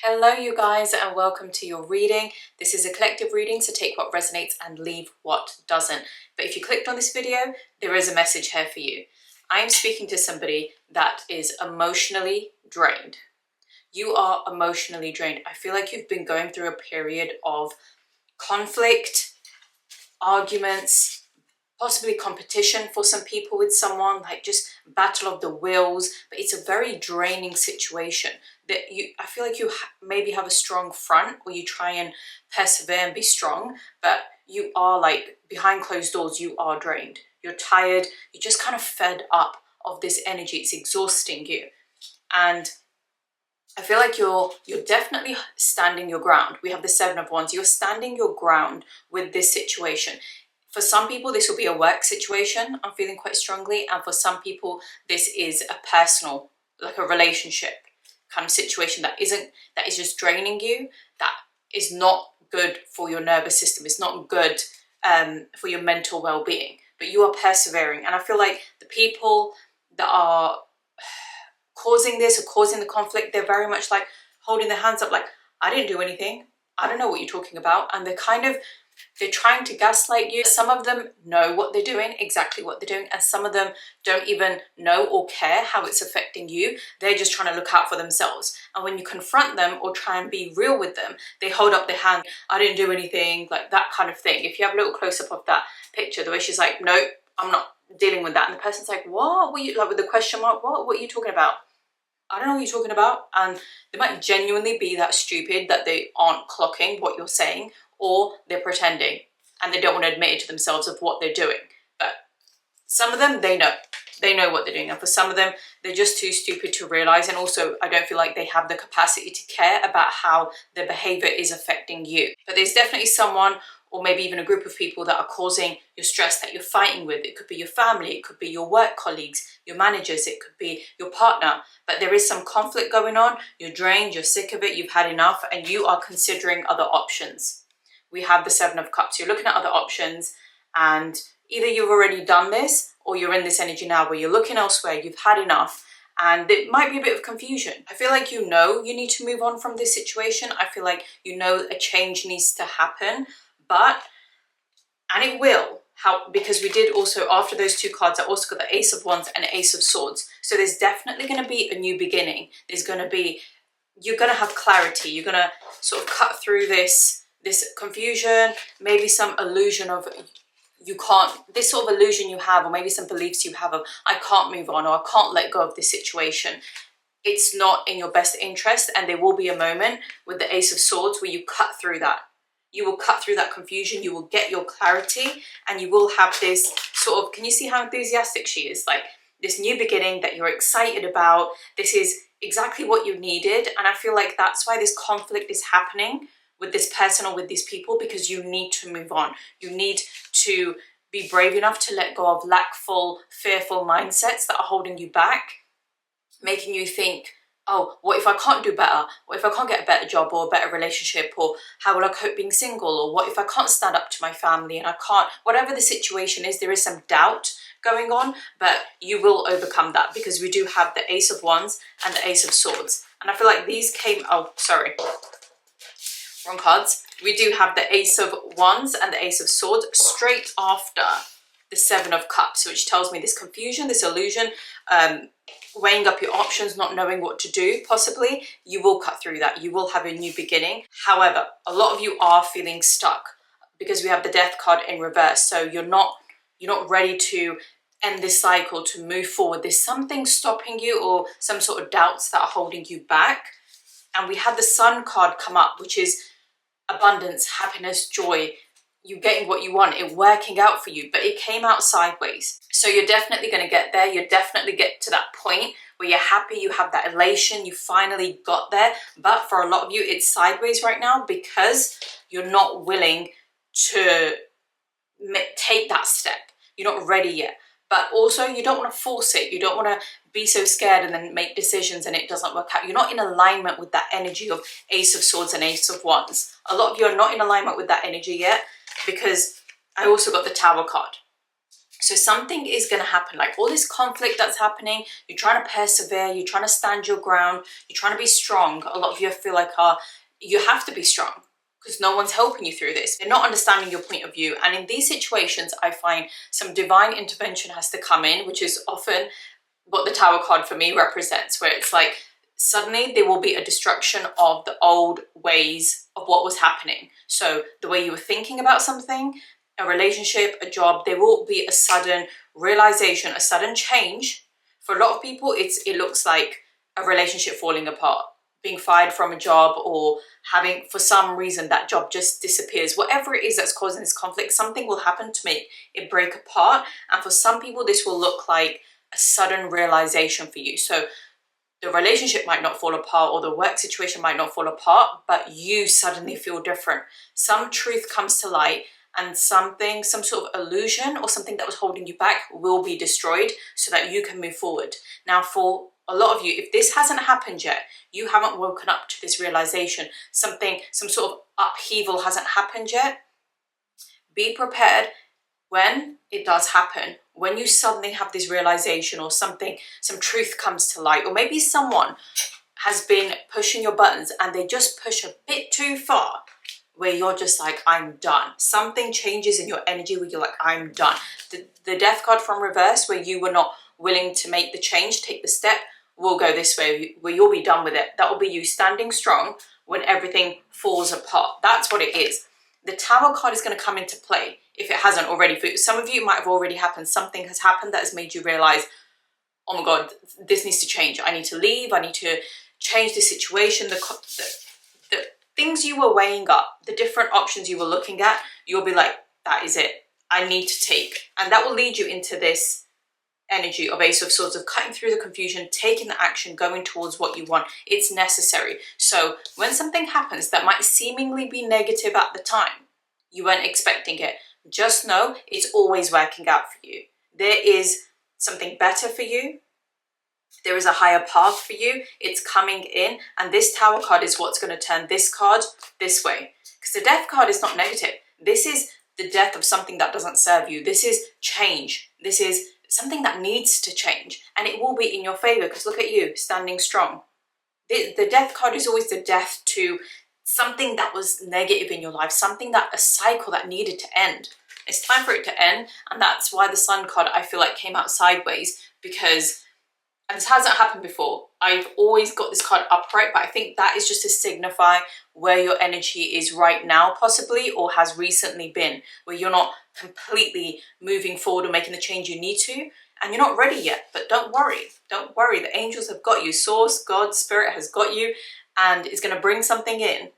Hello you guys and welcome to your reading. This is a collective reading, so take what resonates and leave what doesn't. But if you clicked on this video, there is a message here for you. I am speaking to somebody that is emotionally drained. You are emotionally drained. I feel like you've been going through a period of conflict, arguments, possibly competition for some people with someone, like just battle of the wills, but it's a very draining situation that I feel like you maybe have a strong front or you try and persevere and be strong, but you are like behind closed doors, you are drained. You're tired, you're just kind of fed up of this energy. It's exhausting you. And I feel like you're definitely standing your ground. We have the Seven of Wands. You're standing your ground with this situation. For some people, this will be a work situation, I'm feeling quite strongly. And for some people, this is a personal, like a relationship kind of situation that is just draining you, that is not good for your nervous system. It's not good for your mental well-being, but you are persevering. And I feel like the people that are causing this or causing the conflict, they're very much like holding their hands up like, I didn't do anything. I don't know what you're talking about. And they're trying to gaslight you. Some of them know what they're doing, exactly what they're doing, and some of them don't even know or care how it's affecting you. They're just trying to look out for themselves. And when you confront them or try and be real with them, they hold up their hand, I didn't do anything, like that kind of thing. If you have a little close-up of that picture, the way she's like, no, I'm not dealing with that. And the person's like, what were you, like with the question mark, what are you talking about? I don't know what you're talking about. And they might genuinely be that stupid that they aren't clocking what you're saying, or they're pretending and they don't want to admit it to themselves of what they're doing. But some of them, they know what they're doing. And for some of them, they're just too stupid to realize. And also, I don't feel like they have the capacity to care about how their behavior is affecting you. But there's definitely someone, or maybe even a group of people that are causing your stress, that you're fighting with. It could be your family, it could be your work colleagues, your managers, it could be your partner. But there is some conflict going on. You're drained, you're sick of it, you've had enough, and you are considering other options. We have the Seven of Cups. You're looking at other options, and either you've already done this or you're in this energy now where you're looking elsewhere, you've had enough, and it might be a bit of confusion. I feel like you know you need to move on from this situation. I feel like you know a change needs to happen, and it will. Because we did also, after those two cards, I also got the Ace of Wands and the Ace of Swords. So there's definitely going to be a new beginning. You're going to have clarity. You're going to sort of cut through this confusion, maybe some illusion of this sort of illusion you have, or maybe some beliefs you have of, I can't move on, or I can't let go of this situation. It's not in your best interest, and there will be a moment with the Ace of Swords where you cut through that. You will cut through that confusion, you will get your clarity, and you will have this sort of, can you see how enthusiastic she is? Like this new beginning that you're excited about. This is exactly what you needed, and I feel like that's why this conflict is happening with this person or with these people, because you need to move on. You need to be brave enough to let go of lackful, fearful mindsets that are holding you back, making you think, oh, what if I can't do better? What if I can't get a better job or a better relationship? Or how will I cope being single? Or what if I can't stand up to my family and I can't, whatever the situation is, there is some doubt going on, but you will overcome that, because we do have the Ace of Wands and the Ace of Swords. And I feel like these came, oh, sorry, wrong cards. We do have the Ace of Wands and the Ace of Swords straight after the Seven of Cups, which tells me this confusion, this illusion, weighing up your options, not knowing what to do, possibly. You will cut through that. You will have a new beginning. However, a lot of you are feeling stuck because we have the Death card in reverse. So you're not ready to end this cycle, to move forward. There's something stopping you, or some sort of doubts that are holding you back. And we had the Sun card come up, which is abundance, happiness, joy, you getting what you want, it working out for you, but it came out sideways. So you're definitely going to get there. You'll definitely get to that point where you're happy, you have that elation, you finally got there. But for a lot of you, it's sideways right now because you're not willing to take that step. You're not ready yet. But also, you don't want to force it. You don't want to be so scared and then make decisions and it doesn't work out. You're not in alignment with that energy of Ace of Swords and Ace of Wands. A lot of you are not in alignment with that energy yet, because I also got the Tower card. So something is going to happen, like all this conflict that's happening, you're trying to persevere, you're trying to stand your ground, you're trying to be strong. A lot of you feel like you have to be strong because no one's helping you through this. They're not understanding your point of view. And in these situations, I find some divine intervention has to come in, which is often what the Tower card for me represents, where it's like suddenly there will be a destruction of the old ways of what was happening. So the way you were thinking about something, a relationship, a job, there will be a sudden realization, a sudden change. For a lot of people, it looks like a relationship falling apart, being fired from a job, or having, for some reason, that job just disappears. Whatever it is that's causing this conflict, something will happen to make it break apart. And for some people, this will look like a sudden realization for you. So the relationship might not fall apart, or the work situation might not fall apart, but you suddenly feel different. Some truth comes to light, and some sort of illusion or something that was holding you back will be destroyed so that you can move forward. Now, for a lot of you, if this hasn't happened yet, you haven't woken up to this realization, some sort of upheaval hasn't happened yet, be prepared when it does happen, when you suddenly have this realization or some truth comes to light, or maybe someone has been pushing your buttons and they just push a bit too far, where you're just like, I'm done. Something changes in your energy where you're like, I'm done. The death card from reverse, where you were not willing to make the change, take the step, will go this way, where you'll be done with it. That will be you standing strong when everything falls apart. That's what it is. The Tower card is going to come into play if it hasn't already. For some of you, it might have already happened. Something has happened that has made you realize, oh my God, this needs to change. I need to leave. I need to change the situation. The things you were weighing up, the different options you were looking at, you'll be like, that is it. I need to take. And that will lead you into this energy of Ace of Swords, of cutting through the confusion, taking the action, going towards what you want. It's necessary. So when something happens that might seemingly be negative at the time, you weren't expecting it, just know it's always working out for you. There is something better for you. There is a higher path for you. It's coming in. And this Tower card is what's going to turn this card this way. Because the Death card is not negative. This is the death of something that doesn't serve you. This is change. This is something that needs to change. And it will be in your favor, because look at you, standing strong. The Death card is always the death to something that was negative in your life, a cycle that needed to end. It's time for it to end. And that's why the Sun card, I feel like, came out sideways, because, and this hasn't happened before, I've always got this card upright, but I think that is just to signify where your energy is right now, possibly, or has recently been, where you're not completely moving forward or making the change you need to, and you're not ready yet. But don't worry, the angels have got you. Source, God, Spirit has got you, and is going to bring something in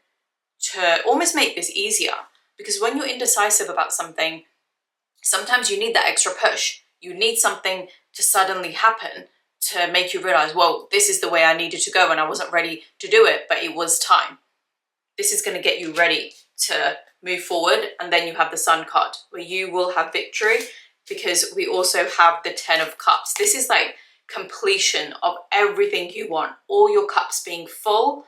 to almost make this easier. Because when you're indecisive about something, sometimes you need that extra push. You need something to suddenly happen to make you realize, well, this is the way I needed to go, and I wasn't ready to do it, but it was time. This is going to get you ready to move forward. And then you have the Sun card, where you will have victory, because we also have the 10 of Cups. This is like completion of everything you want, all your cups being full,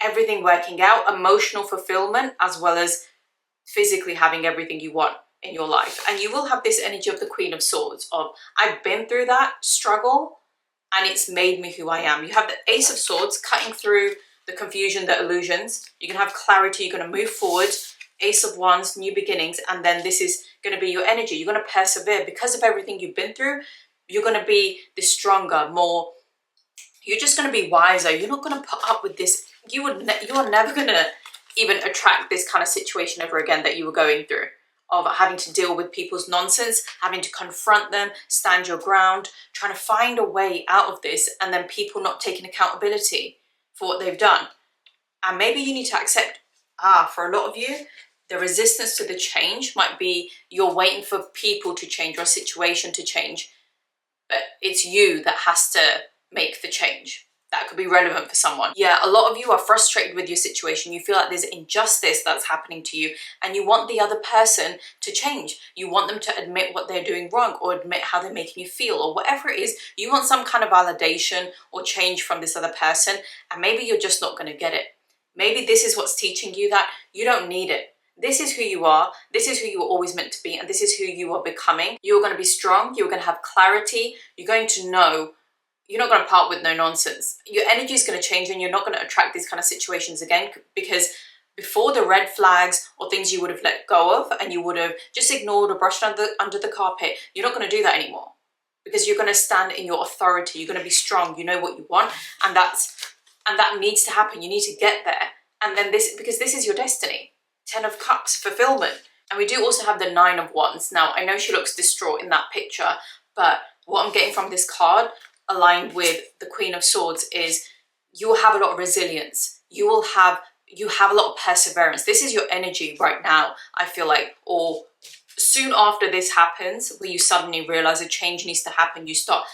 everything working out, emotional fulfillment, as well as physically having everything you want in your life. And you will have this energy of the Queen of Swords, of I've been through that struggle and it's made me who I am. You have the Ace of Swords cutting through the confusion, the illusions. You're going to have clarity, you're going to move forward. Ace of Wands, new beginnings. And then this is going to be your energy. You're going to persevere because of everything you've been through. You're going to be this stronger, more, you're just going to be wiser. You're not going to put up with this. You are never going to even attract this kind of situation ever again that you were going through, of having to deal with people's nonsense, having to confront them, stand your ground, trying to find a way out of this, and then people not taking accountability for what they've done. And maybe you need to accept, for a lot of you, the resistance to the change might be you're waiting for people to change or a situation to change, but it's you that has to make the change. That could be relevant for someone. Yeah, a lot of you are frustrated with your situation. You feel like there's injustice that's happening to you, and you want the other person to change. You want them to admit what they're doing wrong, or admit how they're making you feel, or whatever it is. You want some kind of validation or change from this other person, and maybe you're just not going to get it. Maybe this is what's teaching you that you don't need it. this is who you are, this is who you were always meant to be, and this is who you are becoming. You're going to be strong, you're going to have clarity, you're going to know, you're not going to part with no nonsense. Your energy is going to change and you're not going to attract these kind of situations again, because before, the red flags or things you would have let go of and you would have just ignored or brushed under the carpet, you're not going to do that anymore, because you're going to stand in your authority. You're going to be strong. You know what you want, and that needs to happen. You need to get there. And then because this is your destiny. 10 of Cups, fulfillment. And we do also have the 9 of Wands. Now, I know she looks distraught in that picture, but what I'm getting from this card, aligned with the Queen of Swords, is you will have a lot of resilience. You have a lot of perseverance. This is your energy right now, I feel like, or soon after this happens, where you suddenly realize a change needs to happen, you start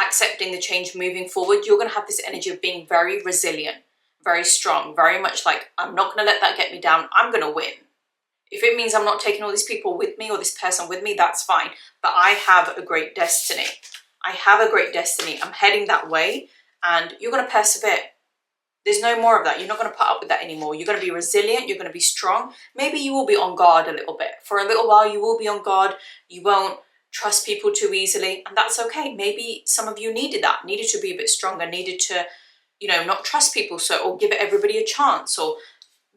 accepting the change, moving forward, you're going to have this energy of being very resilient, very strong, very much like, I'm not going to let that get me down. I'm going to win. If it means I'm not taking all these people with me or this person with me, that's fine. But I have a great destiny. I have a great destiny. I'm heading that way, and you're going to persevere. There's no more of that. You're not going to put up with that anymore. You're going to be resilient. You're going to be strong. Maybe you will be on guard a little bit. For a little while, you will be on guard. You won't trust people too easily, and that's okay. Maybe some of you needed that, needed to be a bit stronger, needed to, not trust people or give everybody a chance, or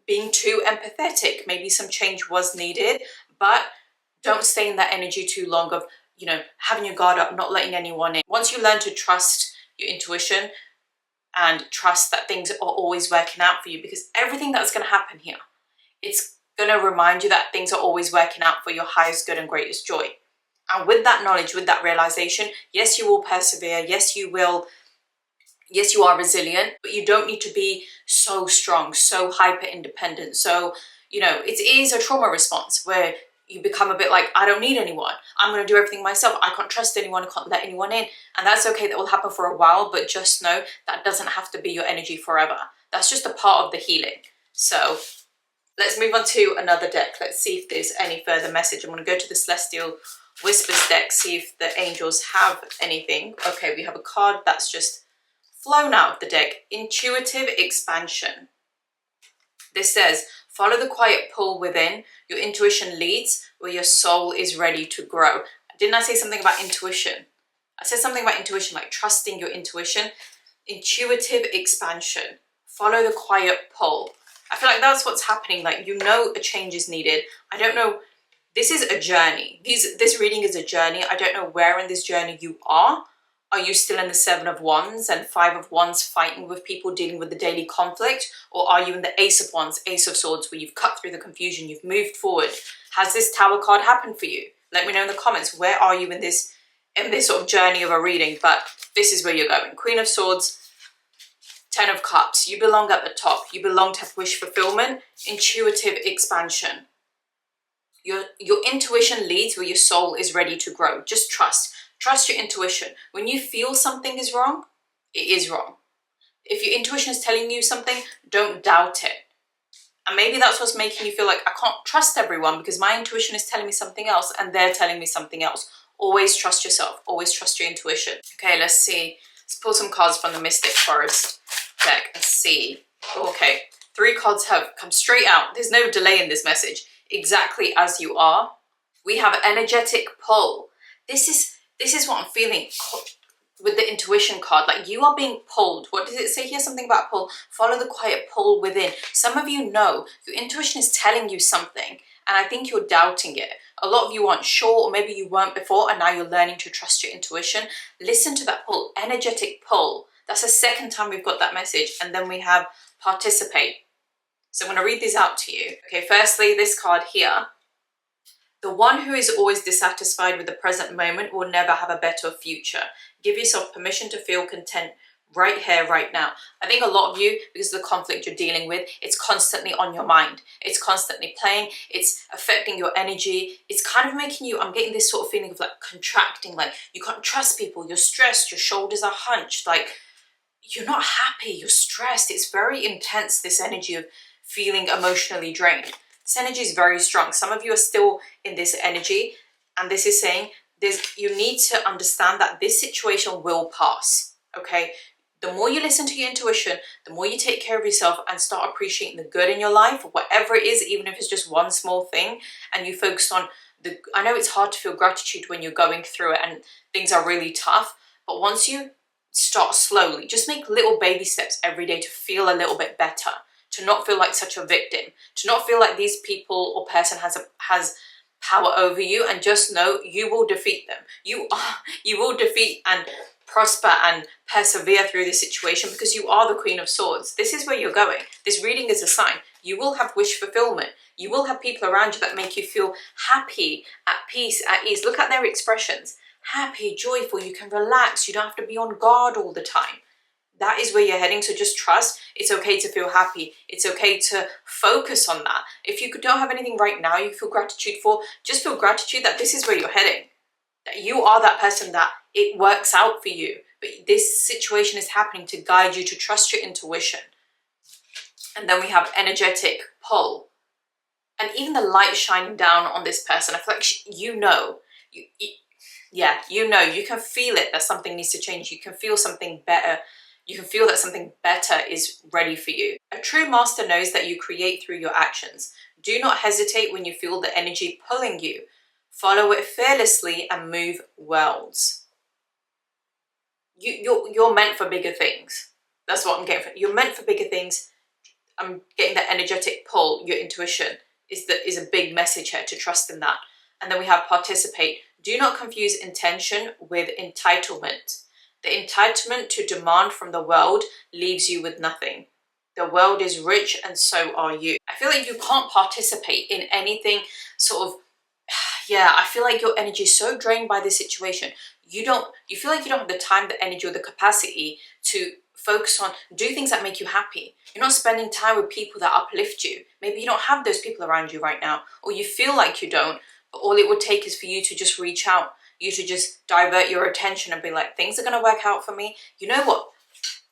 being too empathetic. Maybe some change was needed, but don't stay in that energy too long of, having your guard up, not letting anyone in. Once you learn to trust your intuition and trust that things are always working out for you, because everything that's going to happen here, it's going to remind you that things are always working out for your highest good and greatest joy. And with that knowledge, with that realization, yes, you will persevere. Yes, you will. Yes, you are resilient, but you don't need to be so strong, so hyper independent. So, it is a trauma response where you become a bit like, I don't need anyone. I'm going to do everything myself. I can't trust anyone. I can't let anyone in. And that's okay. That will happen for a while, but just know that doesn't have to be your energy forever. That's just a part of the healing. So let's move on to another deck. Let's see if there's any further message. I'm going to go to the Celestial Whispers deck, see if the angels have anything. Okay, we have a card that's just flown out of the deck. Intuitive expansion. This says, follow the quiet pull within. Your intuition leads where your soul is ready to grow. Didn't I say something about intuition? I said something about intuition, like trusting your intuition. Intuitive expansion. Follow the quiet pull. I feel like that's what's happening. Like, a change is needed. I don't know. This is a journey. This reading is a journey. I don't know where in this journey you are. Are you still in the 7 of Wands and 5 of Wands, fighting with people, dealing with the daily conflict? Or are you in the Ace of Wands, Ace of Swords, where you've cut through the confusion, you've moved forward? Has this Tower card happened for you? Let me know in the comments. Where are you in this sort of journey of a reading? But this is where you're going. Queen of Swords, 10 of Cups. You belong at the top. You belong to have wish fulfillment, intuitive expansion. Your intuition leads where your soul is ready to grow. Just trust. Trust your intuition. When you feel something is wrong, it is wrong. If your intuition is telling you something, don't doubt it. And maybe that's what's making you feel like, I can't trust everyone because my intuition is telling me something else and they're telling me something else. Always trust yourself. Always trust your intuition. Okay, let's see. Let's pull some cards from the Mystic Forest deck and see. Okay, 3 cards have come straight out. There's no delay in this message. Exactly as you are. We have energetic pull. This is what I'm feeling with the intuition card. Like, you are being pulled. What does it say here? Something about pull. Follow the quiet pull within. Some of you know your intuition is telling you something, and I think you're doubting it. A lot of you aren't sure, or maybe you weren't before, and now you're learning to trust your intuition. Listen to that pull. Energetic pull. That's the second time we've got that message. And then we have participate. So I'm going to read these out to you. Okay, firstly, this card here. The one who is always dissatisfied with the present moment will never have a better future. Give yourself permission to feel content right here, right now. I think a lot of you, because of the conflict you're dealing with, it's constantly on your mind. It's constantly playing. It's affecting your energy. It's kind of making you, I'm getting this sort of feeling of like contracting, like you can't trust people. You're stressed. Your shoulders are hunched. Like, you're not happy. You're stressed. It's very intense, this energy of feeling emotionally drained. This energy is very strong. Some of you are still in this energy, and this is saying you need to understand that this situation will pass, okay? The more you listen to your intuition, the more you take care of yourself and start appreciating the good in your life, whatever it is, even if it's just one small thing, and you focus on I know it's hard to feel gratitude when you're going through it and things are really tough, but once you start slowly, just make little baby steps every day to feel a little bit better, to not feel like such a victim, to not feel like these people or person has power over you, and just know you will defeat them. You will defeat and prosper and persevere through this situation, because you are the Queen of Swords. This is where you're going. This reading is a sign. You will have wish fulfillment. You will have people around you that make you feel happy, at peace, at ease. Look at their expressions. Happy, joyful, you can relax. You don't have to be on guard all the time. That is where you're heading, so just trust. It's okay to feel happy. It's okay to focus on that. If you don't have anything right now you feel gratitude for, just feel gratitude that this is where you're heading. That you are that person that it works out for you. But this situation is happening to guide you to trust your intuition. And then we have energetic pull. And even the light shining down on this person, I feel like you know, you can feel it that something needs to change. You can feel something better. You can feel that something better is ready for you. A true master knows that you create through your actions. Do not hesitate when you feel the energy pulling you. Follow it fearlessly and move worlds. You're meant for bigger things. That's what I'm getting from. You're meant for bigger things. I'm getting that energetic pull. Your intuition is a big message here, to trust in that. And then we have participate. Do not confuse intention with entitlement. The entitlement to demand from the world leaves you with nothing. The world is rich and so are you. I feel like you can't participate in anything sort of, I feel like your energy is so drained by this situation. You feel like you don't have the time, the energy, or the capacity to focus on, do things that make you happy. You're not spending time with people that uplift you. Maybe you don't have those people around you right now, or you feel like you don't, but all it would take is for you to just reach out, you to just divert your attention and be like, things are going to work out for me. You know what?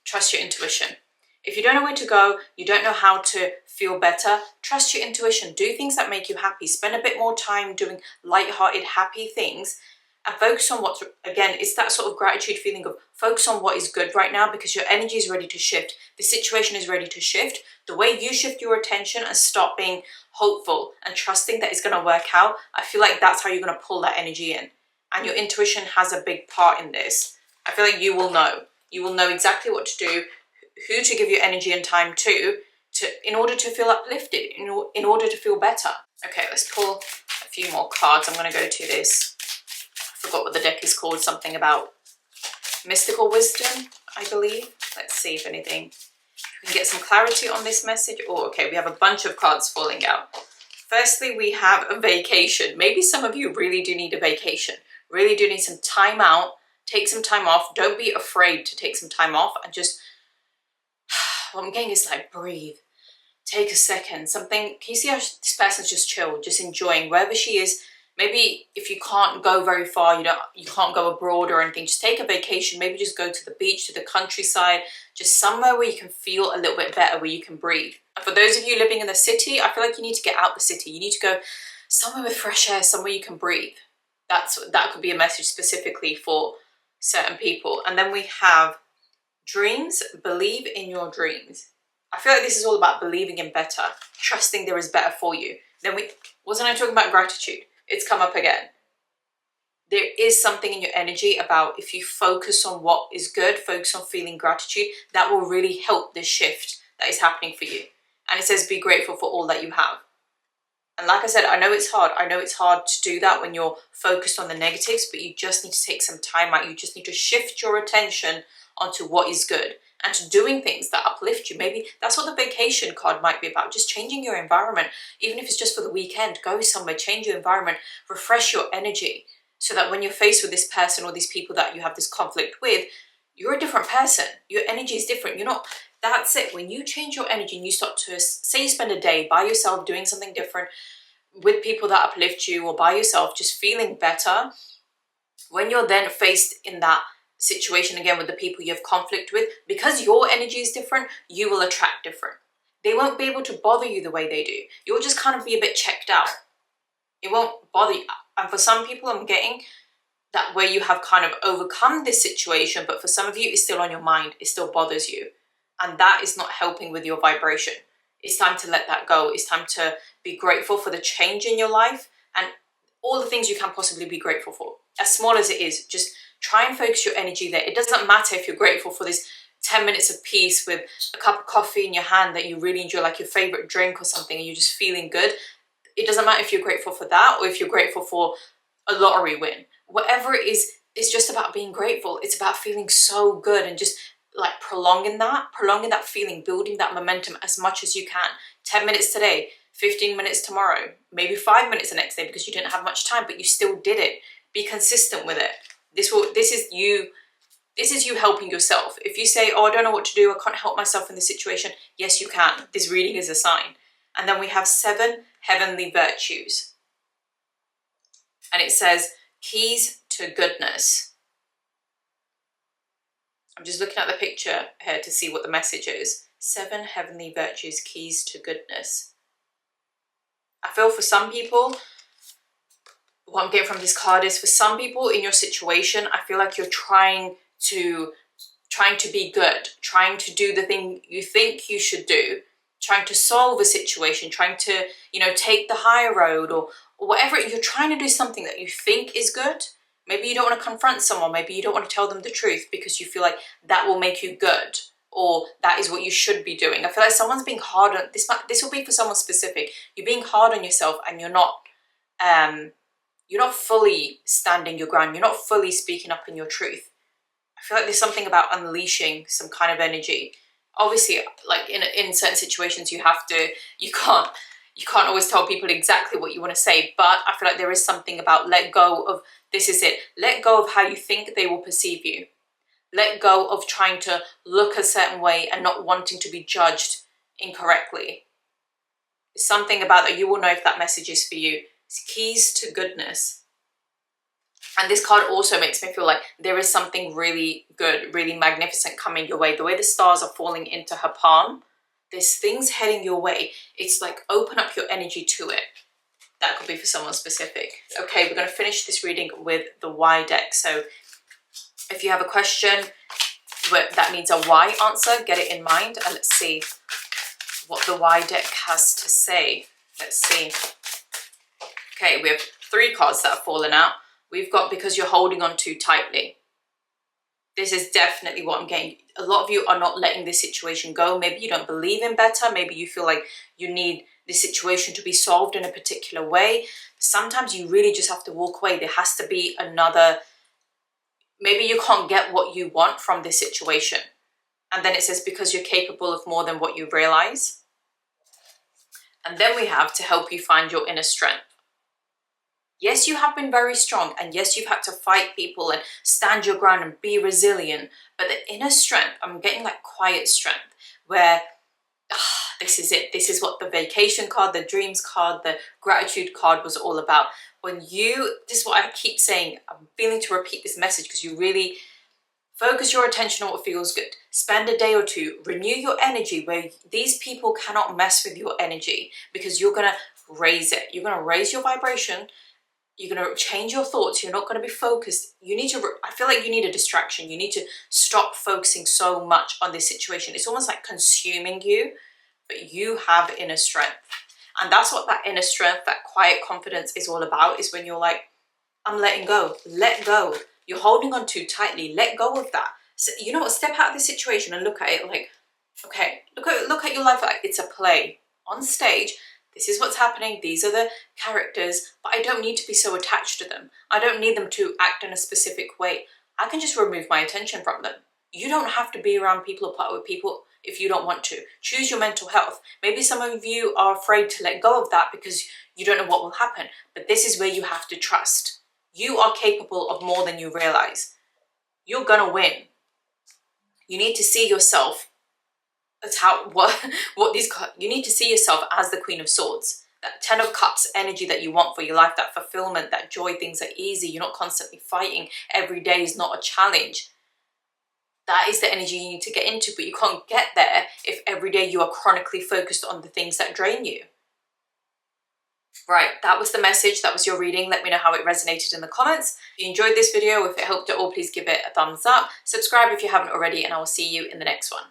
Trust your intuition. If you don't know where to go, you don't know how to feel better, trust your intuition. Do things that make you happy. Spend a bit more time doing light-hearted, happy things, and focus on what's, again, it's that sort of gratitude feeling of focus on what is good right now, because your energy is ready to shift. The situation is ready to shift. The way you shift your attention and stop being hopeful and trusting that it's going to work out, I feel like that's how you're going to pull that energy in. And your intuition has a big part in this. I feel like you will know. You will know exactly what to do, who to give your energy and time to in order to feel uplifted, in order to feel better. Okay, let's pull a few more cards. I'm going to go to this. I forgot what the deck is called. Something about mystical wisdom, I believe. Let's see if anything, we can get some clarity on this message. Oh, okay, we have a bunch of cards falling out. Firstly, we have a vacation. Maybe some of you really do need a vacation. Really do need some time out. Take some time off. Don't be afraid to take some time off and just, what I'm getting is like breathe. Take a second. Something, can you see how this person's just chilled, just enjoying wherever she is? Maybe if you can't go very far, you can't go abroad or anything, just take a vacation. Maybe just go to the beach, to the countryside, just somewhere where you can feel a little bit better, where you can breathe. And for those of you living in the city, I feel like you need to get out the city. You need to go somewhere with fresh air, somewhere you can breathe. That could be a message specifically for certain people. And then we have dreams. Believe in your dreams. I feel like this is all about believing in better, trusting there is better for you. Then wasn't I talking about gratitude? It's come up again. There is something in your energy about if you focus on what is good, focus on feeling gratitude, that will really help this shift that is happening for you. And it says be grateful for all that you have. And like I said, I know it's hard. I know it's hard to do that when you're focused on the negatives, but you just need to take some time out. You just need to shift your attention onto what is good and to doing things that uplift you. Maybe that's what the vacation card might be about, just changing your environment. Even if it's just for the weekend, go somewhere, change your environment, refresh your energy, so that when you're faced with this person or these people that you have this conflict with, you're a different person. Your energy is different. That's it. When you change your energy and you start to, say you spend a day by yourself doing something different with people that uplift you, or by yourself, just feeling better, when you're then faced in that situation again with the people you have conflict with, because your energy is different, you will attract different. They won't be able to bother you the way they do. You'll just kind of be a bit checked out. It won't bother you. And for some people, I'm getting that where you have kind of overcome this situation, but for some of you, it's still on your mind. It still bothers you. And that is not helping with your vibration. It's time to let that go. It's time to be grateful for the change in your life and all the things you can possibly be grateful for. As small as it is, just try and focus your energy there. It doesn't matter if you're grateful for this 10 minutes of peace with a cup of coffee in your hand that you really enjoy, like your favorite drink or something, and you're just feeling good. It doesn't matter if you're grateful for that or if you're grateful for a lottery win. Whatever it is, it's just about being grateful. It's about feeling so good and just like prolonging that feeling, building that momentum as much as you can. 10 minutes today, 15 minutes tomorrow, maybe 5 minutes the next day because you didn't have much time, but you still did it. Be consistent with it. This is you helping yourself. If you say, oh, I don't know what to do, I can't help myself in this situation, yes, you can. This reading is a sign. And then we have 7 heavenly virtues. And it says, keys to goodness. I'm just looking at the picture here to see what the message is. 7 heavenly virtues, keys to goodness. I feel for some people, what I'm getting from this card is for some people in your situation, I feel like you're trying to be good, trying to do the thing you think you should do, trying to solve a situation, trying to, take the higher road or whatever. You're trying to do something that you think is good. Maybe you don't want to confront someone. Maybe you don't want to tell them the truth because you feel like that will make you good or that is what you should be doing. I feel like someone's being hard on this. This will be for someone specific. You're being hard on yourself and you're not fully standing your ground. You're not fully speaking up in your truth. I feel like there's something about unleashing some kind of energy. Obviously, like in certain situations, you can't always tell people exactly what you want to say, but I feel like there is something about let go of, this is it, let go of how you think they will perceive you. Let go of trying to look a certain way and not wanting to be judged incorrectly. There's something about that. You will know if that message is for you. It's keys to goodness. And this card also makes me feel like there is something really good, really magnificent coming your way. The way the stars are falling into her palm, there's things heading your way. It's like open up your energy to it. That could be for someone specific. Okay, we're going to finish this reading with the Y deck. So if you have a question that needs a Y answer, get it in mind. And let's see what the Y deck has to say. Let's see. Okay, we have 3 cards that have fallen out. We've got because you're holding on too tightly. This is definitely what I'm getting. A lot of you are not letting this situation go. Maybe you don't believe in better. Maybe you feel like you need this situation to be solved in a particular way. Sometimes you really just have to walk away. There has to be another, maybe you can't get what you want from this situation. And then it says because you're capable of more than what you realize. And then we have to help you find your inner strength. Yes, you have been very strong, and yes, you've had to fight people and stand your ground and be resilient, but the inner strength, I'm getting like quiet strength, where this is it. This is what the vacation card, the dreams card, the gratitude card was all about. This is what I keep saying, I'm feeling to repeat this message because you really focus your attention on what feels good. Spend a day or two, renew your energy where these people cannot mess with your energy because you're going to raise it. You're going to raise your vibration. You're going to change your thoughts. You're not going to be focused. I feel like you need a distraction. You need to stop focusing so much on this situation. It's almost like consuming you, but you have inner strength. And that's what that inner strength, that quiet confidence is all about, is when you're like, I'm letting go. Let go. You're holding on too tightly. Let go of that. So, you know what? Step out of this situation and look at it like, okay, look at your life like it's a play on stage. This is what's happening. These are the characters, but I don't need to be so attached to them. I don't need them to act in a specific way. I can just remove my attention from them. You don't have to be around people or part with people if you don't want to. Choose your mental health. Maybe some of you are afraid to let go of that because you don't know what will happen, but this is where you have to trust. You are capable of more than you realize. You're gonna win. You need to see yourself. That's you need to see yourself as the Queen of Swords. That 10 of Cups energy that you want for your life, that fulfillment, that joy, things are easy. You're not constantly fighting. Every day is not a challenge. That is the energy you need to get into, but you can't get there if every day you are chronically focused on the things that drain you. Right, that was the message, that was your reading. Let me know how it resonated in the comments. If you enjoyed this video, if it helped at all, please give it a thumbs up. Subscribe if you haven't already, and I will see you in the next one.